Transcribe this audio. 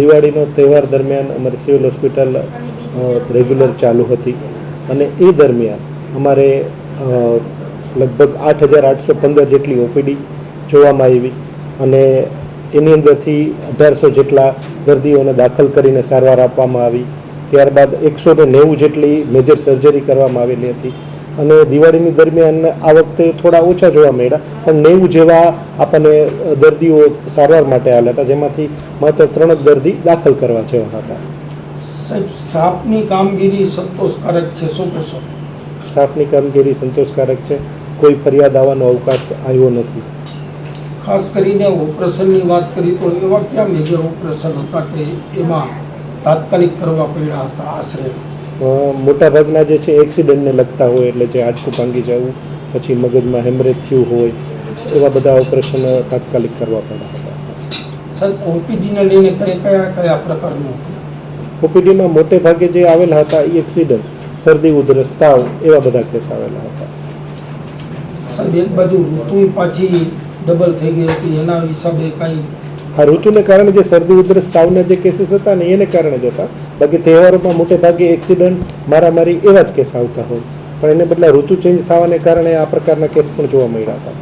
દિવાળીનો તહેવાર દરમિયાન અમારી સિવિલ હોસ્પિટલ રેગ્યુલર ચાલુ હતી અને એ દરમિયાન અમારે લગભગ 8,815 જેટલી ઓપીડી જોવામાં આવી અને એની અંદરથી 1,800 જેટલા દર્દીઓને દાખલ કરીને સારવાર આપવામાં આવી. ત્યારબાદ 190 જેટલી મેજર સર્જરી કરવામાં આવેલી હતી અને દિવાળીની દરમિયાન આ વખતે થોડા ઓછા જોવા મળ્યા, પણ 90 જેવા આપણને દર્દીઓ સારવાર માટે આવ્યા હતા, જેમાંથી માત્ર 3 જ દર્દી દાખલ કરવા જેવા હતા. સાહેબ, સ્ટાફની કામગીરી સંતોષકારક છે, શું કહેશો? સ્ટાફની કામગીરી સંતોષકારક છે, કોઈ ફરિયાદ આવવાનો અવકાશ આવ્યો નથી. ખાસ કરીને ઓપરેશનની વાત કરી તો એવા ક્યાં મેજર ઓપરેશન હતા કે એમાં તાત્કાલિક કરવા પડ્યા હતા? આશરે મોટાભાગના જે છે એક્સિડન્ટને લગતા હોય, એટલે જે હાડકું ભાંગી જવું, પછી મગજમાં હેમરેજ થયું હોય, એવા બધા ઓપરેશન તાત્કાલિક કરવા પડ્યા હતા. સાહેબ, ઓપીડીને લઈને કયા પ્રકારનું? ઓપીડીમાં મોટે ભાગે જે આવેલા હતા એ એક્સિડન્ટ, શરદી, ઉધરસ, તાવ, એવા બધા કેસ આવેલા હતા. સાહેબ, એક બાજુ ઋતુ પાછી ડબલ થઈ ગઈ હતી, એના હિસાબે કાંઈ? આ ઋતુને કારણે જે શરદી, ઉધરસ, તાવના જે કેસીસ હતા ને એને કારણે જ હતા. બાકી તહેવારોમાં મોટે ભાગે એક્સિડન્ટ, મારામારી એવા જ કેસ આવતા હોય, પણ એને બદલે ઋતુ ચેન્જ થવાને કારણે આ પ્રકારના કેસ પણ જોવા મળ્યા હતા.